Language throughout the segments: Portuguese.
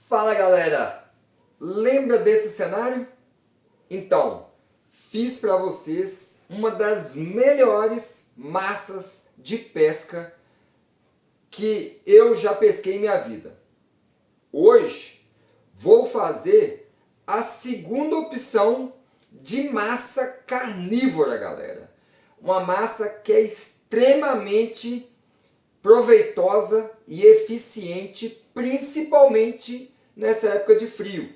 Fala galera, lembra desse cenário? Então, fiz para vocês uma das melhores massas de pesca que eu já pesquei em minha vida. Hoje vou fazer a segunda opção de massa carnívora, galera. Uma massa que é extremamente proveitosa e eficiente, principalmente nessa época de frio.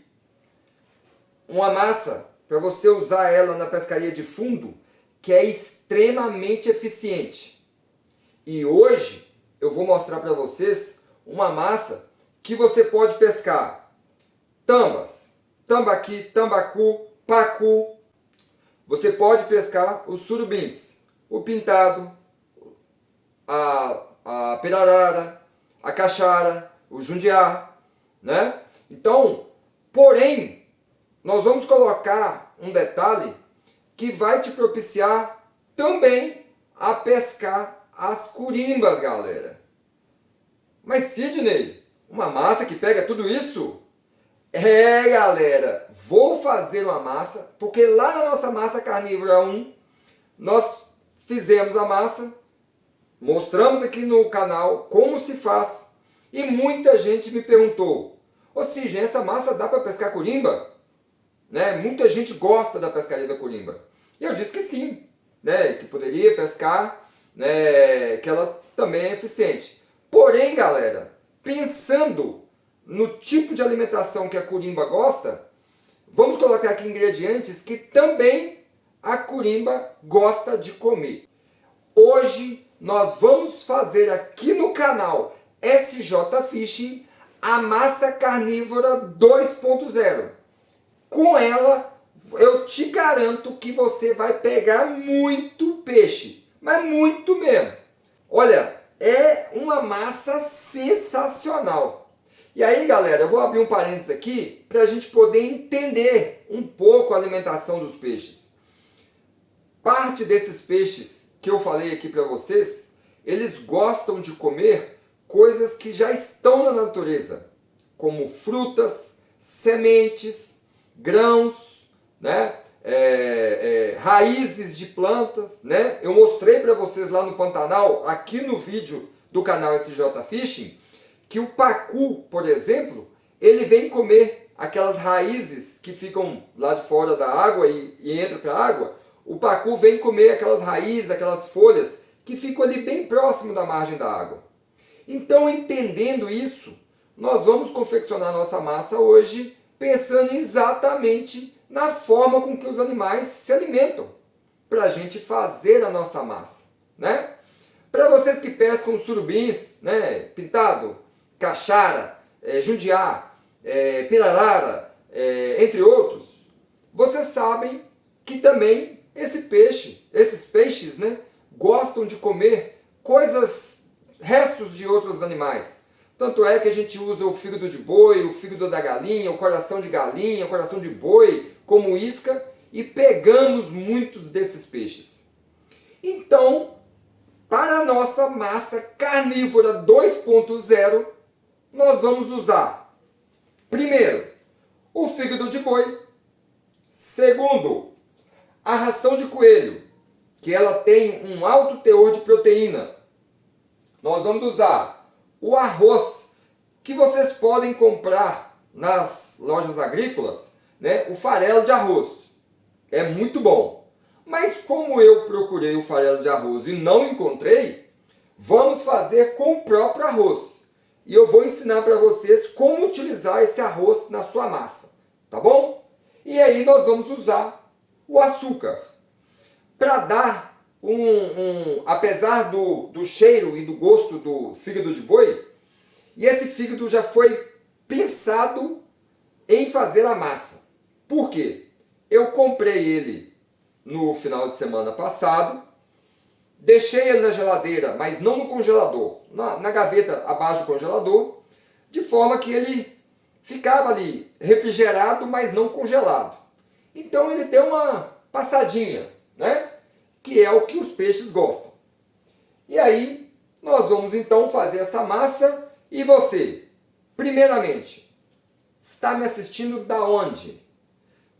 Uma massa para você usar ela na pescaria de fundo que é extremamente eficiente. E hoje eu vou mostrar para vocês uma massa que você pode pescar tambas, tambaqui, tambacu, pacu. Você pode pescar os surubins, o pintado, a pirarara, a caixara, o jundiá, né? Então, porém, nós vamos colocar um detalhe que vai te propiciar também a pescar as curimbas, galera. Mas Sidney, uma massa que pega tudo isso? É, galera, vou fazer uma massa, porque lá na nossa massa carnívora 1, nós fizemos a massa, mostramos aqui no canal como se faz, e muita gente me perguntou: ô Sidney, essa massa dá para pescar curimba? Né? Muita gente gosta da pescaria da curimba. E eu disse que sim, né? Que poderia pescar, né? Que ela também é eficiente. Porém, galera, pensando no tipo de alimentação que a curimba gosta, vamos colocar aqui ingredientes que também a curimba gosta de comer. Hoje nós vamos fazer aqui no canal SJ Fishing a massa carnívora 2.0. Com ela, eu te garanto que você vai pegar muito peixe, mas muito mesmo. Olha, é uma massa sensacional. E aí, galera, eu vou abrir um parênteses aqui para a gente poder entender um pouco a alimentação dos peixes. Parte desses peixes que eu falei aqui para vocês, eles gostam de comer coisas que já estão na natureza, como frutas, sementes, grãos, né? Raízes de plantas, né? Eu mostrei para vocês lá no Pantanal, aqui no vídeo do canal SJ Fishing, que o pacu, por exemplo, ele vem comer aquelas raízes que ficam lá de fora da água e entram para a água. O pacu vem comer aquelas raízes, aquelas folhas que ficam ali bem próximo da margem da água. Então, entendendo isso, nós vamos confeccionar nossa massa hoje pensando exatamente na forma com que os animais se alimentam, para a gente fazer a nossa massa, né? Para vocês que pescam surubins, né, pintado, caixara, jundiá, pirarara, entre outros, vocês sabem que também esses peixes, né, gostam de comer restos de outros animais. Tanto é que a gente usa o fígado de boi, o fígado da galinha, o coração de galinha, o coração de boi como isca e pegamos muitos desses peixes. Então, para a nossa massa carnívora 2.0, nós vamos usar, primeiro, o fígado de boi. Segundo, a ração de coelho, que ela tem um alto teor de proteína. Nós vamos usar o arroz, que vocês podem comprar nas lojas agrícolas, né? O farelo de arroz. É muito bom. Mas como eu procurei o farelo de arroz e não encontrei, vamos fazer com o próprio arroz. E eu vou ensinar para vocês como utilizar esse arroz na sua massa, tá bom? E aí nós vamos usar o açúcar. Para dar apesar do cheiro e do gosto do fígado de boi, e esse fígado já foi pensado em fazer a massa. Por quê? Eu comprei ele no final de semana passado, deixei ele na geladeira, mas não no congelador, na gaveta abaixo do congelador, de forma que ele ficava ali refrigerado, mas não congelado. Então ele deu uma passadinha, né? Que é o que os peixes gostam. E aí, nós vamos então fazer essa massa. E você, primeiramente, está me assistindo da onde?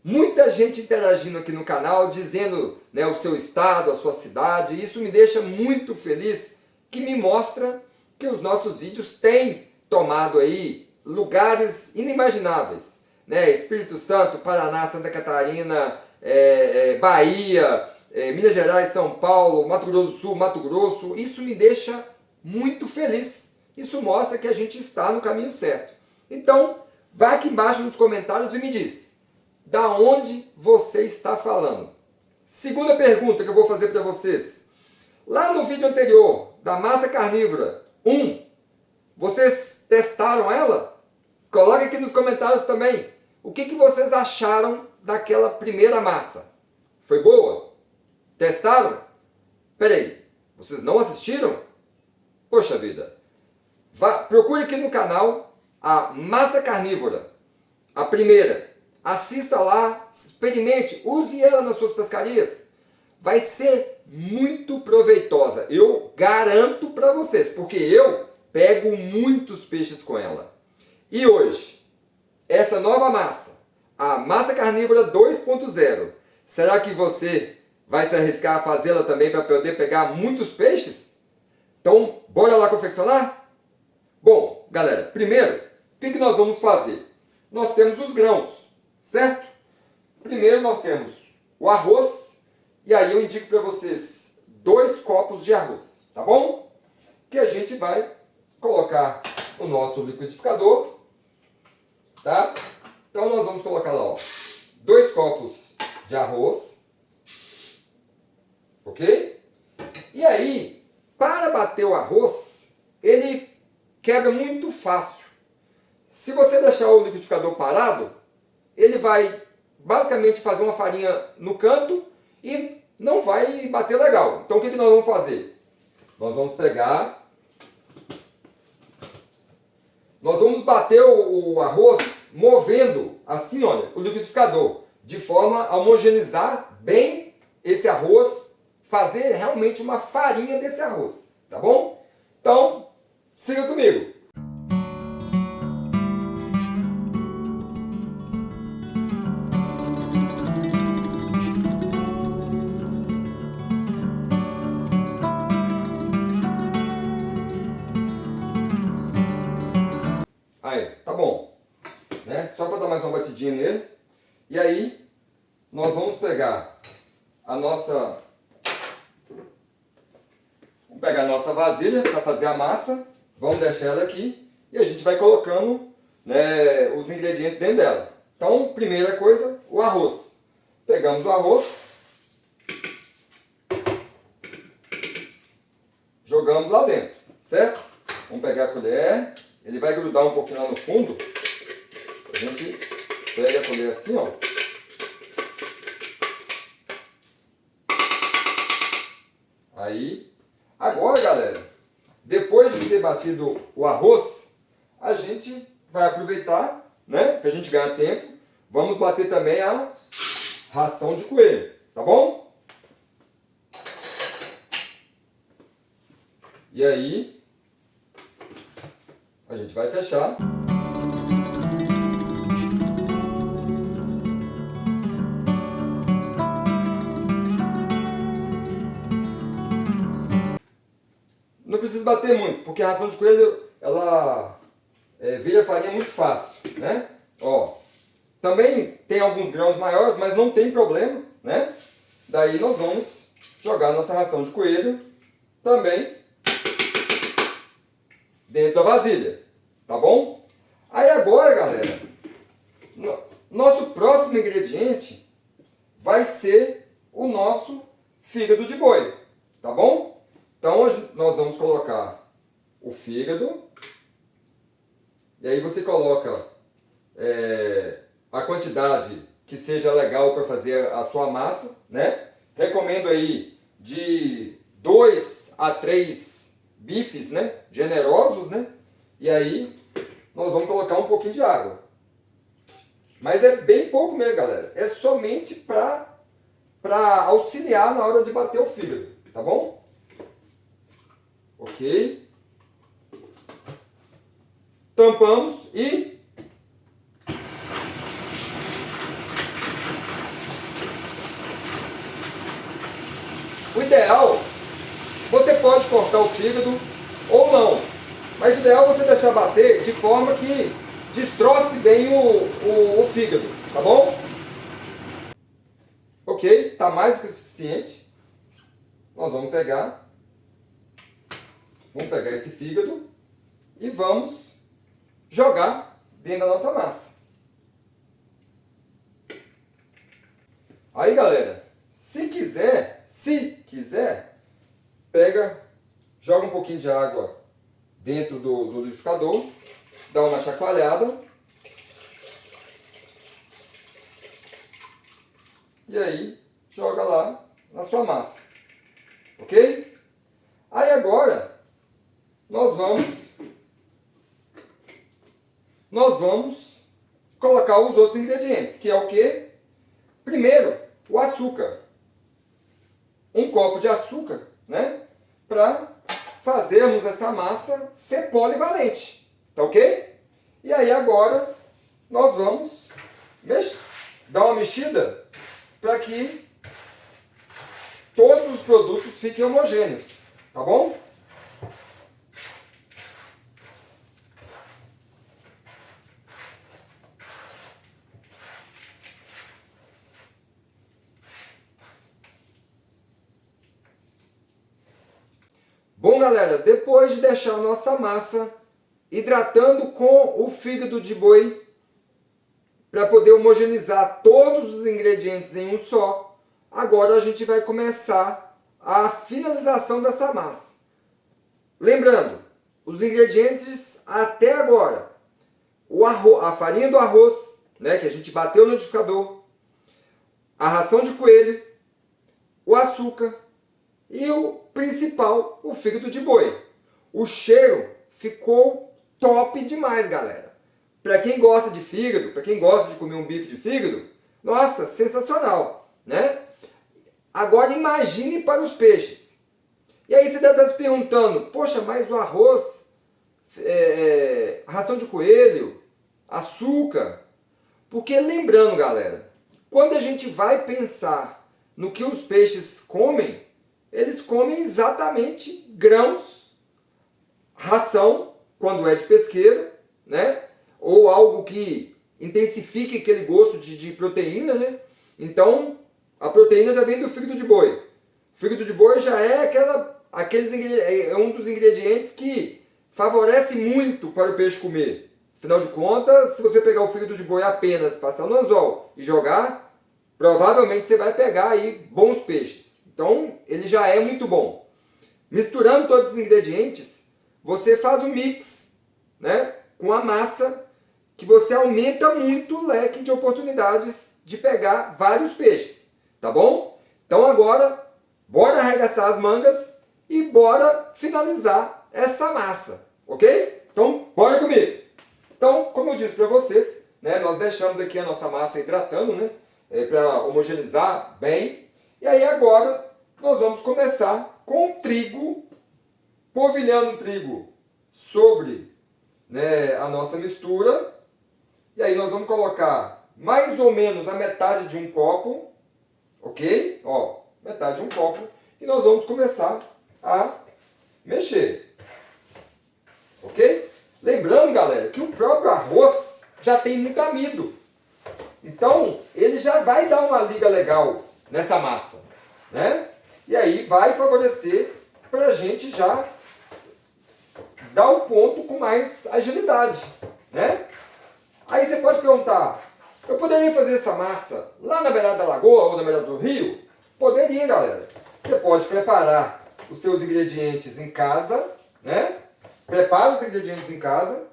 Muita gente interagindo aqui no canal, dizendo, né, o seu estado, a sua cidade. Isso me deixa muito feliz, que me mostra que os nossos vídeos têm tomado aí lugares inimagináveis, né? Espírito Santo, Paraná, Santa Catarina, Bahia, Minas Gerais, São Paulo, Mato Grosso do Sul, Mato Grosso. Isso me deixa muito feliz. Isso mostra que a gente está no caminho certo. Então, vá aqui embaixo nos comentários e me diz, da onde você está falando? Segunda pergunta que eu vou fazer para vocês. Lá no vídeo anterior, da massa carnívora 1, vocês testaram ela? Coloque aqui nos comentários também. O que vocês acharam daquela primeira massa? Foi boa? Testaram? Peraí, vocês não assistiram? Poxa vida. Procure aqui no canal a massa carnívora. A primeira. Assista lá, experimente, use ela nas suas pescarias. Vai ser muito proveitosa. Eu garanto para vocês, porque eu pego muitos peixes com ela. E hoje, essa nova massa, a massa carnívora 2.0, será que você vai se arriscar a fazê-la também para poder pegar muitos peixes? Então, bora lá confeccionar? Bom, galera, primeiro, o que nós vamos fazer? Nós temos os grãos, certo? Primeiro nós temos o arroz, e aí eu indico para vocês 2 copos de arroz, tá bom? Que a gente vai colocar o nosso liquidificador, tá? Então nós vamos colocar lá, ó, 2 copos de arroz, ok? E aí, para bater o arroz, ele quebra muito fácil. Se você deixar o liquidificador parado, ele vai basicamente fazer uma farinha no canto e não vai bater legal. Então o que nós vamos fazer? Nós vamos pegar, nós vamos bater o arroz movendo assim, olha, o liquidificador, de forma a homogeneizar bem esse arroz, fazer realmente uma farinha desse arroz, tá bom? Então, siga comigo. Aí, tá bom, né? Só para dar mais uma batidinha nele. E aí, nós vamos pegar a nossa... Vamos pegar a nossa vasilha para fazer a massa. Vamos deixar ela aqui. E a gente vai colocando, né, os ingredientes dentro dela. Então, primeira coisa, o arroz. Pegamos o arroz. Jogamos lá dentro, certo? Vamos pegar a colher. Ele vai grudar um pouquinho lá no fundo. A gente pega a colher assim, ó. Aí, agora, galera, depois de ter batido o arroz, a gente vai aproveitar, né, pra gente ganhar tempo. Vamos bater também a ração de coelho, tá bom? E aí, a gente vai fechar. Não precisa bater muito, porque a ração de coelho, ela vira farinha muito fácil, né? Ó, também tem alguns grãos maiores, mas não tem problema, né? Daí nós vamos jogar a nossa ração de coelho também dentro da vasilha, tá bom? Aí agora, galera, nosso próximo ingrediente vai ser o nosso fígado de boi, tá bom? Então nós vamos colocar o fígado, e aí você coloca a quantidade que seja legal para fazer a sua massa, né? Recomendo aí de 2 a 3 bifes, né, generosos, né? E aí nós vamos colocar um pouquinho de água. Mas é bem pouco mesmo, galera. É somente para auxiliar na hora de bater o fígado, tá bom? Ok. Tampamos e colocar o fígado ou não. Mas o ideal é você deixar bater de forma que destroce bem o fígado, tá bom? Ok, tá mais do que o suficiente. Nós vamos pegar esse fígado e vamos jogar dentro da nossa massa. Aí, galera, se quiser, joga um pouquinho de água dentro do liquidificador, dá uma chacoalhada e aí joga lá na sua massa, ok? Aí agora nós vamos colocar os outros ingredientes, que é o que? Primeiro, o açúcar. Um copo de açúcar, né? Para fazermos essa massa ser polivalente, tá ok? E aí agora nós vamos dar uma mexida para que todos os produtos fiquem homogêneos, tá bom? Bom, galera, depois de deixar a nossa massa hidratando com o fígado de boi, para poder homogeneizar todos os ingredientes em um só, agora a gente vai começar a finalização dessa massa. Lembrando, os ingredientes até agora, a farinha do arroz, né, que a gente bateu no liquidificador, a ração de coelho, o açúcar e o principal, o fígado de boi. O cheiro ficou top demais, galera. Para quem gosta de fígado, para quem gosta de comer um bife de fígado, nossa, sensacional, né? Agora imagine para os peixes. E aí você deve estar se perguntando, poxa, mas o arroz, ração de coelho, açúcar. Porque lembrando, galera, quando a gente vai pensar no que os peixes comem, eles comem exatamente grãos, ração, quando é de pesqueiro, né? Ou algo que intensifique aquele gosto de proteína, né? Então, a proteína já vem do fígado de boi. O fígado de boi já é é um dos ingredientes que favorece muito para o peixe comer. Afinal de contas, se você pegar o fígado de boi apenas, passar no anzol e jogar, provavelmente você vai pegar aí bons peixes. Então, ele já é muito bom. Misturando todos os ingredientes, você faz um mix, né, com a massa, que você aumenta muito o leque de oportunidades de pegar vários peixes, tá bom? Então agora, bora arregaçar as mangas e bora finalizar essa massa, ok? Então, bora comigo! Então, como eu disse para vocês, né, nós deixamos aqui a nossa massa hidratando, né, para homogeneizar bem. E aí agora nós vamos começar com trigo, polvilhando o trigo sobre, né, a nossa mistura. E aí nós vamos colocar mais ou menos a metade de um copo, ok? Ó, metade de um copo. E nós vamos começar a mexer, ok? Lembrando, galera, que o próprio arroz já tem muito amido. Então, ele já vai dar uma liga legal nessa massa, né? E aí vai favorecer para a gente já dar o ponto com mais agilidade, né? Aí você pode perguntar, eu poderia fazer essa massa lá na beirada da lagoa ou na beirada do rio? Poderia, galera. Você pode preparar os seus ingredientes em casa, né? Prepara os ingredientes em casa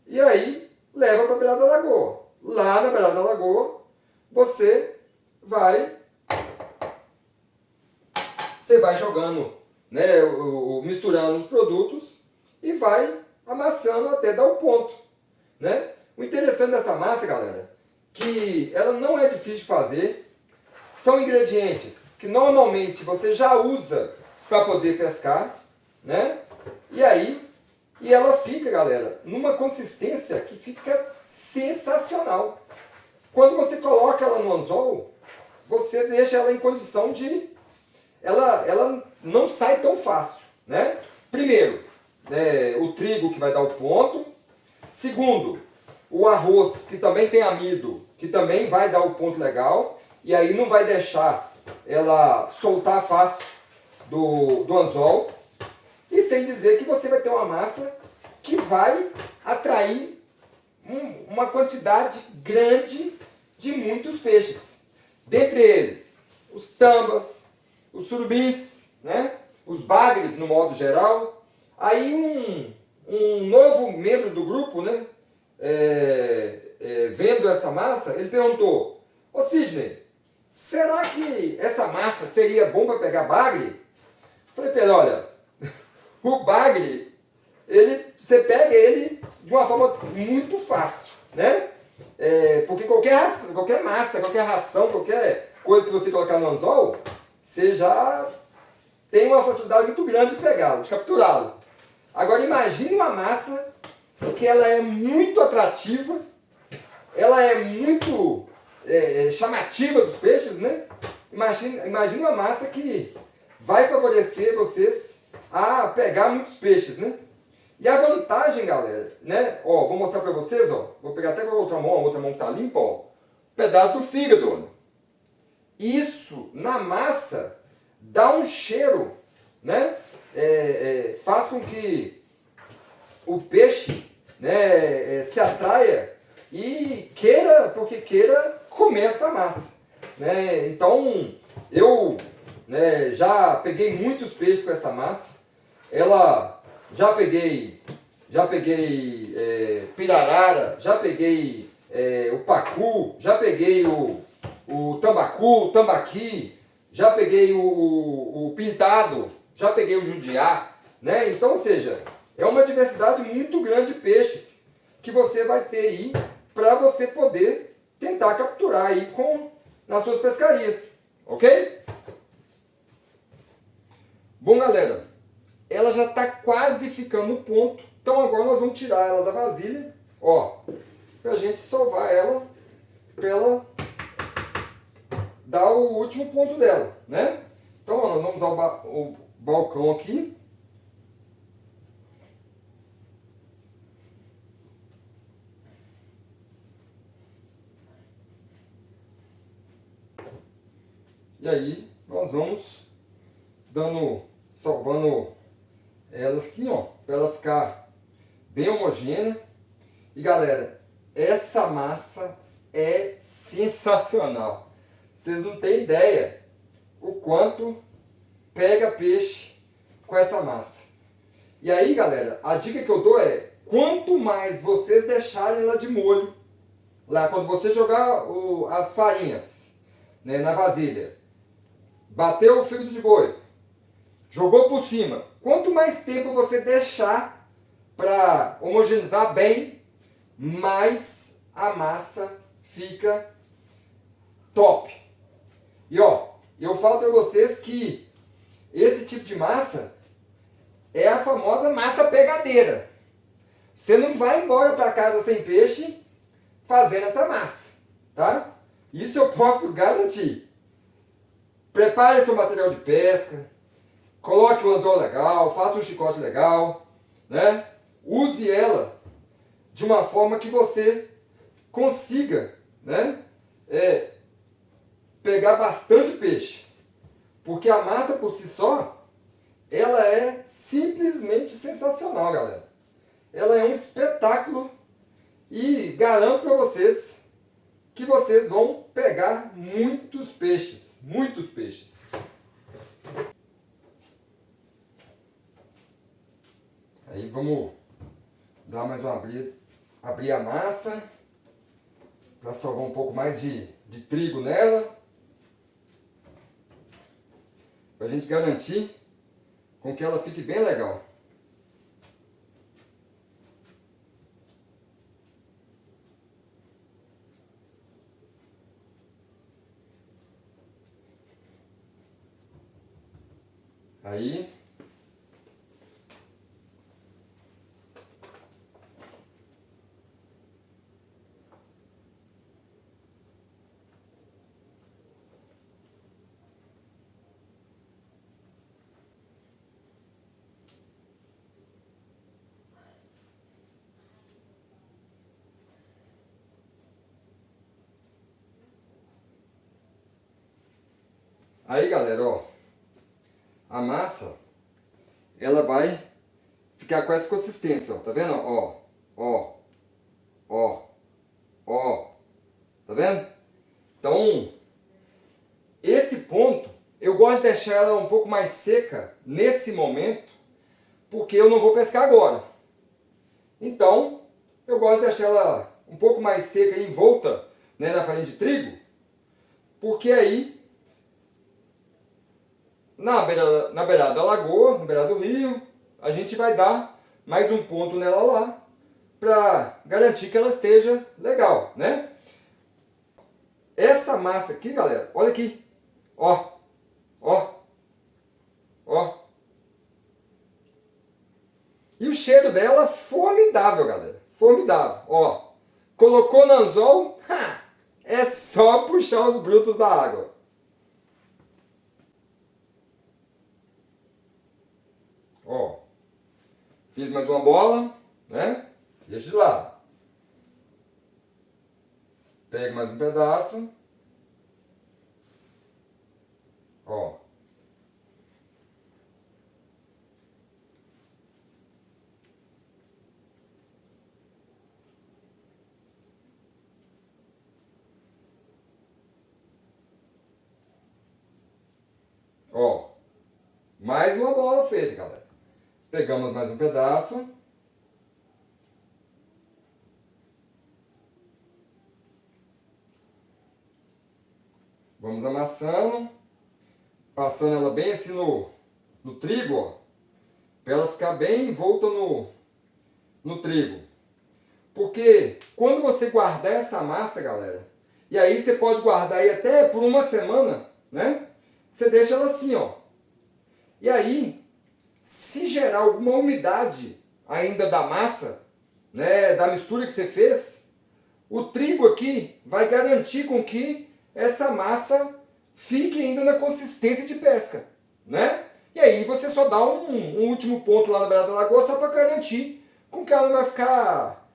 e aí leva para a beirada da lagoa. Lá na beirada da lagoa, você vai jogando, né, misturando os produtos e vai amassando até dar o ponto, né? O interessante dessa massa, galera, que ela não é difícil de fazer. São ingredientes que normalmente você já usa para poder pescar, né? E ela fica, galera, numa consistência que fica sensacional. Quando você coloca ela no anzol, você deixa ela em condição de... Ela não sai tão fácil, né? primeiro, o trigo que vai dar o ponto. Segundo, o arroz, que também tem amido, que também vai dar o ponto legal. E aí não vai deixar ela soltar fácil do anzol. E sem dizer que você vai ter uma massa que vai atrair uma quantidade grande de muitos peixes. Dentre eles, os tambas, os surubins, né? Os bagres no modo geral. Aí um novo membro do grupo, né? Vendo essa massa, ele perguntou: ô Sidney, será que essa massa seria bom para pegar bagre? Falei para ele: olha, o bagre, você pega ele de uma forma muito fácil, né? Porque qualquer massa, qualquer ração, qualquer coisa que você colocar no anzol, você já tem uma facilidade muito grande de pegá-lo, de capturá-lo. Agora imagine uma massa que ela é muito atrativa, ela é muito chamativa dos peixes, né? Imagine uma massa que vai favorecer vocês a pegar muitos peixes, né? E a vantagem, galera, né? Ó, vou mostrar para vocês, ó. Vou pegar até com a outra mão que tá limpa, ó. Pedaço do fígado, ó. Isso na massa dá um cheiro, né? Faz com que o peixe, né, se atraia e queira, porque queira comer essa massa, né? Então eu, né, já peguei muitos peixes com essa massa. Já peguei pirarara, já peguei o pacu, já peguei o tambacu, o tambaqui, já peguei o pintado, já peguei o judiá, né? Então, ou seja, é uma diversidade muito grande de peixes que você vai ter aí para você poder tentar capturar aí nas suas pescarias, ok? Bom, galera, ela já está quase ficando no ponto, então agora nós vamos tirar ela da vasilha, ó, para a gente sovar ela, para ela dar o último ponto dela, né? Então, ó, nós vamos usar o balcão aqui. E aí, nós vamos salvando ela assim, ó, para ela ficar bem homogênea. E galera, essa massa é sensacional. Vocês não têm ideia o quanto pega peixe com essa massa. E aí, galera, a dica que eu dou é: quanto mais vocês deixarem ela de molho, lá quando você jogar as farinhas, né, na vasilha, bateu o fígado de boi, jogou por cima, quanto mais tempo você deixar para homogeneizar bem, mais a massa fica top. E ó, eu falo para vocês que esse tipo de massa é a famosa massa pegadeira. Você não vai embora para casa sem peixe fazendo essa massa, tá? Isso eu posso garantir. Prepare seu material de pesca, coloque o anzol legal, faça um chicote legal, né? Use ela de uma forma que você consiga, né, pegar bastante peixe. Porque a massa por si só, ela é simplesmente sensacional, galera. Ela é um espetáculo e garanto para vocês que vocês vão pegar muitos peixes, muitos peixes. Aí vamos dar mais uma abrir a massa para salvar um pouco mais de trigo nela, para a gente garantir com que ela fique bem legal. Aí Aí, galera, ó, a massa, ela vai ficar com essa consistência, ó, tá vendo? Ó, ó, ó, ó, tá vendo? Então, esse ponto, eu gosto de deixar ela um pouco mais seca nesse momento, porque eu não vou pescar agora. Então, eu gosto de deixar ela um pouco mais seca e envolta, né, na farinha de trigo, porque aí, na beirada da lagoa, na beirada do rio, a gente vai dar mais um ponto nela lá, para garantir que ela esteja legal, né? Essa massa aqui, galera, olha aqui, ó, ó, ó. E o cheiro dela, formidável, galera, formidável, ó. Colocou no anzol, é só puxar os brutos da água. Ó, fiz mais uma bola, né? Deixa de lado. Pega mais um pedaço. Ó. Ó. Mais uma bola feita, galera. Pegamos mais um pedaço. Vamos amassando. Passando ela bem assim no trigo, ó. Para ela ficar bem envolta no trigo. Porque quando você guardar essa massa, galera, e aí você pode guardar aí até por uma semana, né? Você deixa ela assim, ó. E aí, se gerar alguma umidade ainda da massa, né, da mistura que você fez, o trigo aqui vai garantir com que essa massa fique ainda na consistência de pesca, né? E aí você só dá um último ponto lá na beirada da lagoa só para garantir com que ela não vai ficar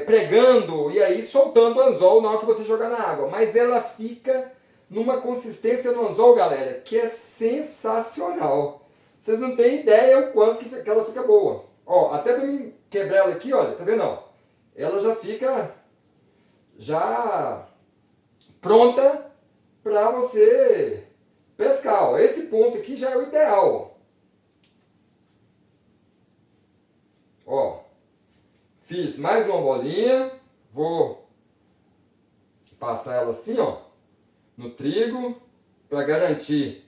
pregando e aí soltando o anzol na hora que você jogar na água. Mas ela fica numa consistência no anzol, galera, que é sensacional. Vocês não têm ideia o quanto que ela fica boa. Ó, até para mim quebrar ela aqui, olha, tá vendo? Ó, ela já fica pronta para você pescar. Ó. Esse ponto aqui já é o ideal. Ó, fiz mais uma bolinha. Vou passar ela assim, ó, no trigo, para garantir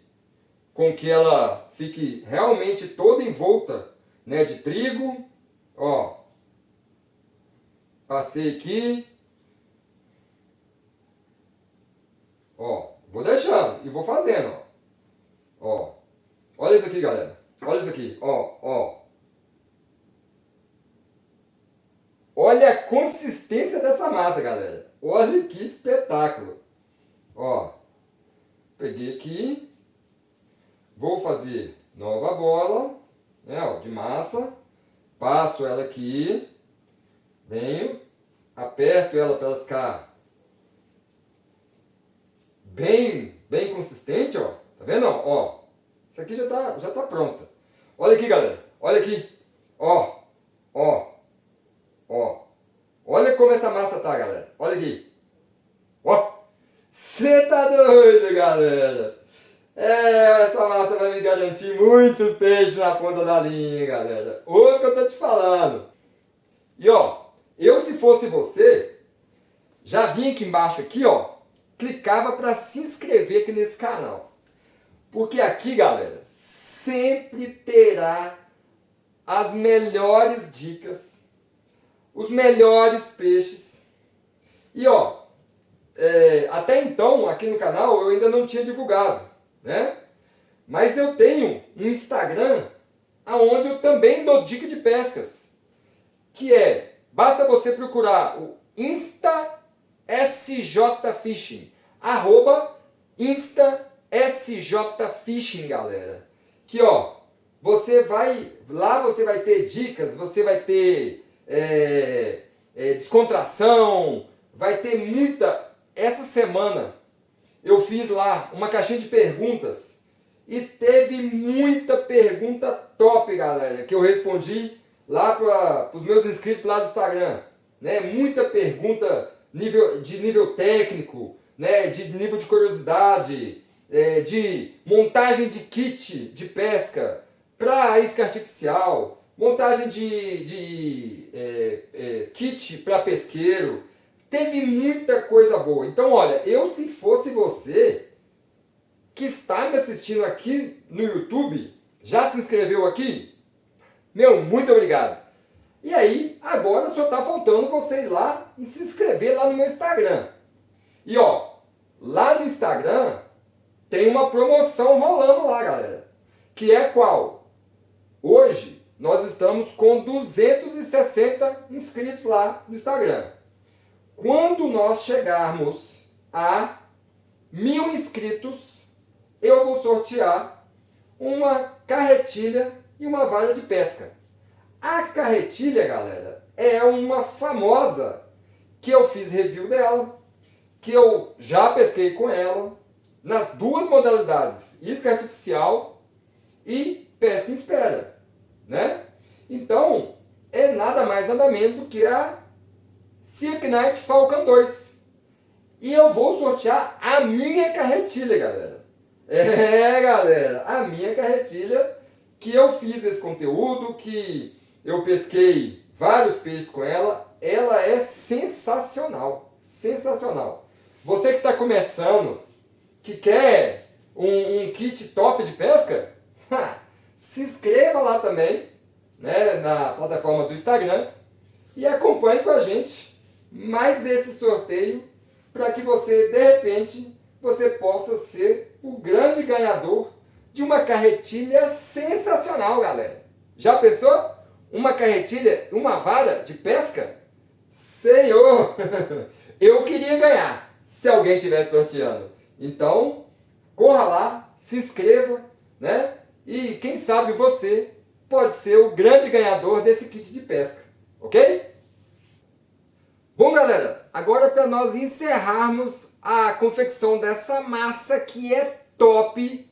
com que ela fique realmente toda envolta, né, de trigo. Ó, passei aqui. Ó, vou deixando e vou fazendo, ó. Ó, olha isso aqui, galera. Olha isso aqui, ó, ó. Olha a consistência dessa massa, galera. Olha que espetáculo. Ó, peguei aqui. Vou fazer nova bola, né, ó, de massa. Passo ela aqui. Venho. Aperto ela para ela ficar bem consistente, ó. Tá vendo? Ó, isso aqui já tá pronta. Olha aqui, galera. Olha aqui. Ó, ó, ó. Olha como essa massa tá, galera. Olha aqui. Ó. Você tá doido, galera. Essa massa vai me garantir muitos peixes na ponta da linha, galera. Ouve que eu tô te falando. E ó, eu se fosse você, já vinha aqui embaixo aqui, ó, clicava para se inscrever aqui nesse canal. Porque aqui, galera, sempre terá as melhores dicas, os melhores peixes. E ó, até então, aqui no canal, eu ainda não tinha divulgado, né? Mas eu tenho um Instagram onde eu também dou dica de pescas. Que basta você procurar o Insta SJ Fishing, @Insta SJ Fishing, galera. Que ó, lá você vai ter dicas, você vai ter descontração, vai ter muita. Essa semana eu fiz lá uma caixinha de perguntas e teve muita pergunta top, galera, que eu respondi lá para os meus inscritos lá do Instagram. Né? Muita pergunta de nível técnico, né? De nível de curiosidade, de montagem de kit de pesca para isca artificial, montagem de kit para pesqueiro. Teve muita coisa boa. Então, olha, eu se fosse você que está me assistindo aqui no YouTube, já se inscreveu aqui? Meu, muito obrigado. E aí, agora só está faltando você ir lá e se inscrever lá no meu Instagram. E ó, lá no Instagram tem uma promoção rolando lá, galera. Que é qual? Hoje nós estamos com 260 inscritos lá no Instagram. Quando nós chegarmos a 1000 inscritos, eu vou sortear uma carretilha e uma vara de pesca. A carretilha, galera, é uma famosa que eu fiz review dela, que eu já pesquei com ela, nas duas modalidades, isca artificial e pesca em espera, né? Então, é nada mais nada menos do que a Silk Knight Falcon 2. E eu vou sortear a minha carretilha, galera. Galera, a minha carretilha, que eu fiz esse conteúdo, que eu pesquei vários peixes com ela. Ela é sensacional, sensacional. Você que está começando, que quer um kit top de pesca, se inscreva lá também, né, na plataforma do Instagram e acompanhe com a gente mais esse sorteio para que você, de repente, você possa ser o grande ganhador de uma carretilha sensacional, galera. Já pensou? Uma carretilha, uma vara de pesca? Senhor! Eu queria ganhar, se alguém estivesse sorteando. Então, corra lá, se inscreva, né? E quem sabe você pode ser o grande ganhador desse kit de pesca, ok? Bom, galera, agora para nós encerrarmos a confecção dessa massa que é top,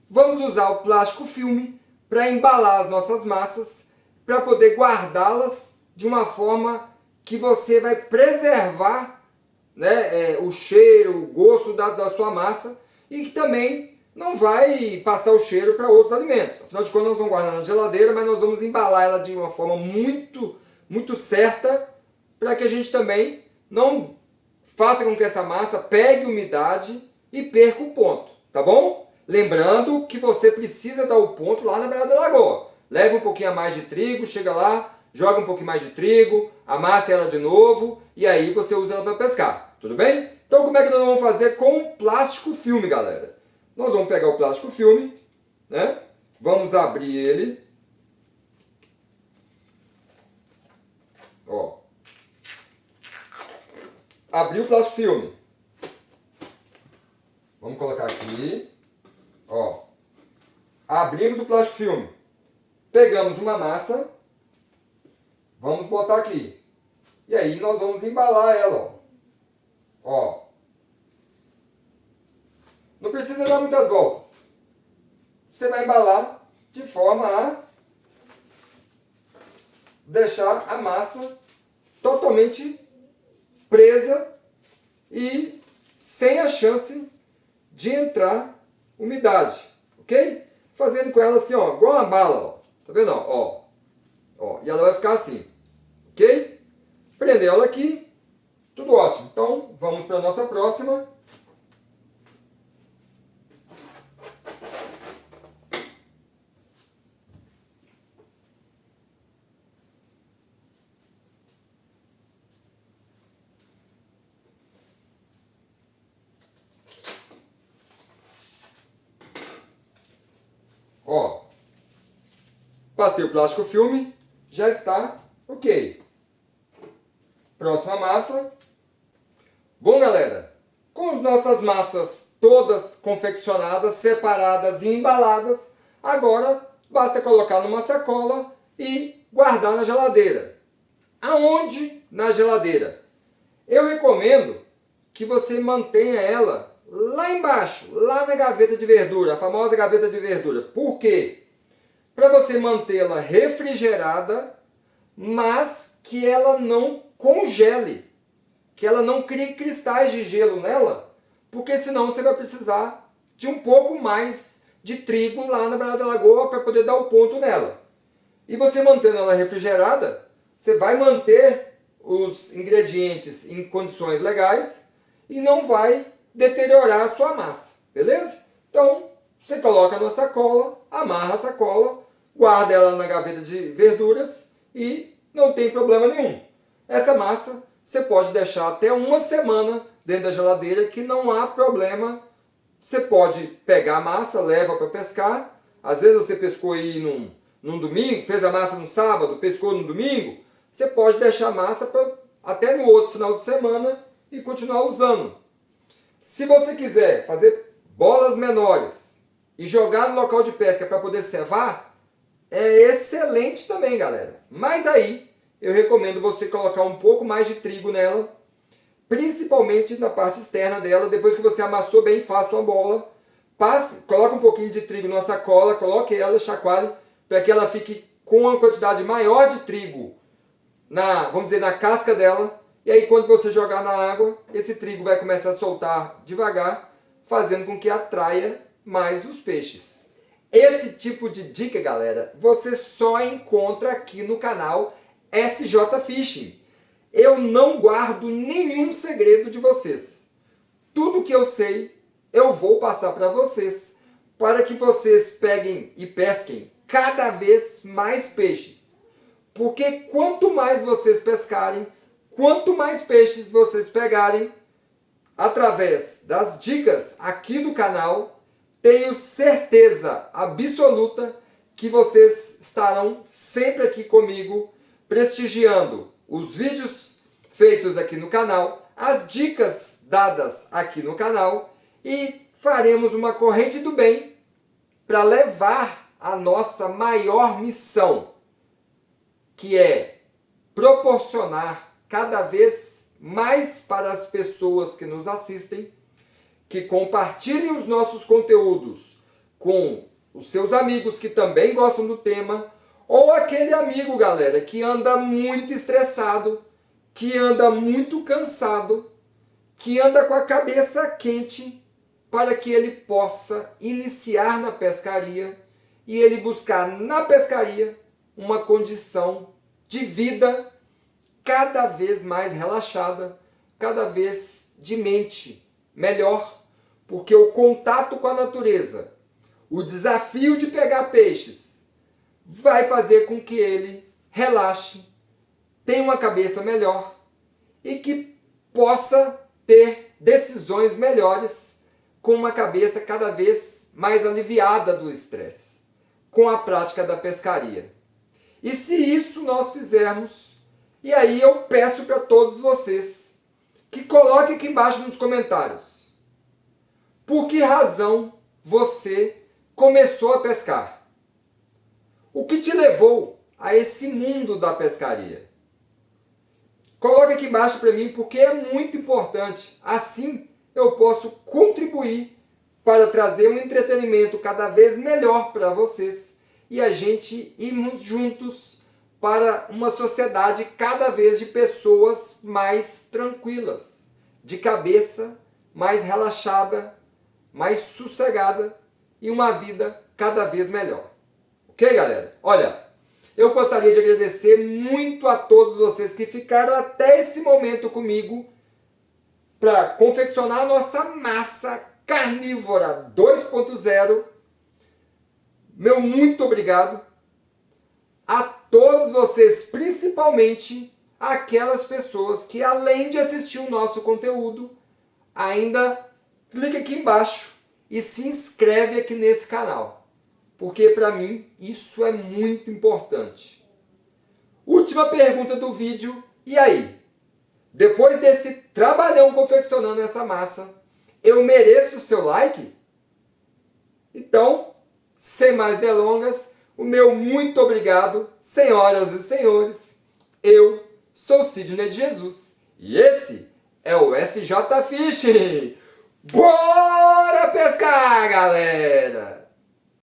vamos usar o plástico filme para embalar as nossas massas, para poder guardá-las de uma forma que você vai preservar, né, o cheiro, o gosto da sua massa e que também não vai passar o cheiro para outros alimentos. Afinal de contas, nós vamos guardar na geladeira, mas nós vamos embalar ela de uma forma muito certa, para que a gente também não faça com que essa massa pegue umidade e perca o ponto, tá bom? Lembrando que você precisa dar o ponto lá na beira da lagoa. Leve um pouquinho a mais de trigo, chega lá, joga um pouquinho mais de trigo, amassa ela de novo e aí você usa ela para pescar, tudo bem? Então como é que nós vamos fazer com o plástico filme, galera? Nós vamos pegar o plástico filme, né? Vamos abrir ele. Ó. Abrir o plástico filme. Vamos colocar aqui. Ó. Abrimos o plástico filme. Pegamos uma massa. Vamos botar aqui. E aí nós vamos embalar ela, ó. Ó. Não precisa dar muitas voltas. Você vai embalar de forma a deixar a massa totalmente presa e sem a chance de entrar umidade, ok? Fazendo com ela assim, ó, igual uma bala, ó. Tá vendo, ó? Ó, e ela vai ficar assim, ok? Prendeu ela aqui, tudo ótimo. Então, vamos para a nossa próxima. Ó, passei o plástico filme, já está ok. Próxima massa. Bom, galera, com as nossas massas todas confeccionadas, separadas e embaladas, agora basta colocar numa sacola e guardar na geladeira. Aonde na geladeira? Eu recomendo que você mantenha ela lá embaixo, lá na gaveta de verdura, a famosa gaveta de verdura. Por quê? Para você mantê-la refrigerada, mas que ela não congele, que ela não crie cristais de gelo nela, porque senão você vai precisar de um pouco mais de trigo lá na beirada da lagoa para poder dar o ponto nela. E você mantendo ela refrigerada, você vai manter os ingredientes em condições legais e não vai deteriorar a sua massa, beleza? Então, você coloca na sacola, amarra a sacola, guarda ela na gaveta de verduras e não tem problema nenhum. Essa massa você pode deixar até uma semana dentro da geladeira que não há problema. Você pode pegar a massa, leva para pescar. Às vezes você pescou aí num domingo, fez a massa no sábado, pescou no domingo. Você pode deixar a massa até no outro final de semana e continuar usando. Se você quiser fazer bolas menores e jogar no local de pesca para poder cevar, é excelente também, galera. Mas aí eu recomendo você colocar um pouco mais de trigo nela, principalmente na parte externa dela. Depois que você amassou bem, faça uma bola, coloque um pouquinho de trigo numa sacola, coloque ela, chacoalhe, para que ela fique com uma quantidade maior de trigo vamos dizer, na casca dela. E aí quando você jogar na água, esse trigo vai começar a soltar devagar, fazendo com que atraia mais os peixes. Esse tipo de dica, galera, você só encontra aqui no canal SJ Fishing. Eu não guardo nenhum segredo de vocês. Tudo que eu sei, eu vou passar para vocês, para que vocês peguem e pesquem cada vez mais peixes. Porque quanto mais vocês pescarem, quanto mais peixes vocês pegarem, através das dicas aqui do canal, tenho certeza absoluta que vocês estarão sempre aqui comigo, prestigiando os vídeos feitos aqui no canal, as dicas dadas aqui no canal, e faremos uma corrente do bem para levar a nossa maior missão, que é proporcionar cada vez mais para as pessoas que nos assistem, que compartilhem os nossos conteúdos com os seus amigos que também gostam do tema, ou aquele amigo, galera, que anda muito estressado, que anda muito cansado, que anda com a cabeça quente, para que ele possa iniciar na pescaria e ele buscar na pescaria uma condição de vida cada vez mais relaxada, cada vez de mente melhor, porque o contato com a natureza, o desafio de pegar peixes, vai fazer com que ele relaxe, tenha uma cabeça melhor e que possa ter decisões melhores com uma cabeça cada vez mais aliviada do estresse, com a prática da pescaria. E se isso nós fizermos, e aí eu peço para todos vocês que coloquem aqui embaixo nos comentários por que razão você começou a pescar. O que te levou a esse mundo da pescaria? Coloque aqui embaixo para mim, porque é muito importante. Assim eu posso contribuir para trazer um entretenimento cada vez melhor para vocês e a gente irmos juntos para uma sociedade cada vez de pessoas mais tranquilas, de cabeça mais relaxada, mais sossegada e uma vida cada vez melhor. Ok, galera? Olha, eu gostaria de agradecer muito a todos vocês que ficaram até esse momento comigo para confeccionar a nossa massa carnívora 2.0. Meu muito obrigado a todos vocês, principalmente aquelas pessoas que, além de assistir o nosso conteúdo, ainda clica aqui embaixo e se inscreve aqui nesse canal, porque para mim isso é muito importante. Última pergunta do vídeo, e aí? Depois desse trabalhão confeccionando essa massa, eu mereço o seu like? Então, sem mais delongas, o meu muito obrigado, senhoras e senhores. Eu sou Sidney de Jesus e esse é o SJ Fishing. Bora pescar, galera!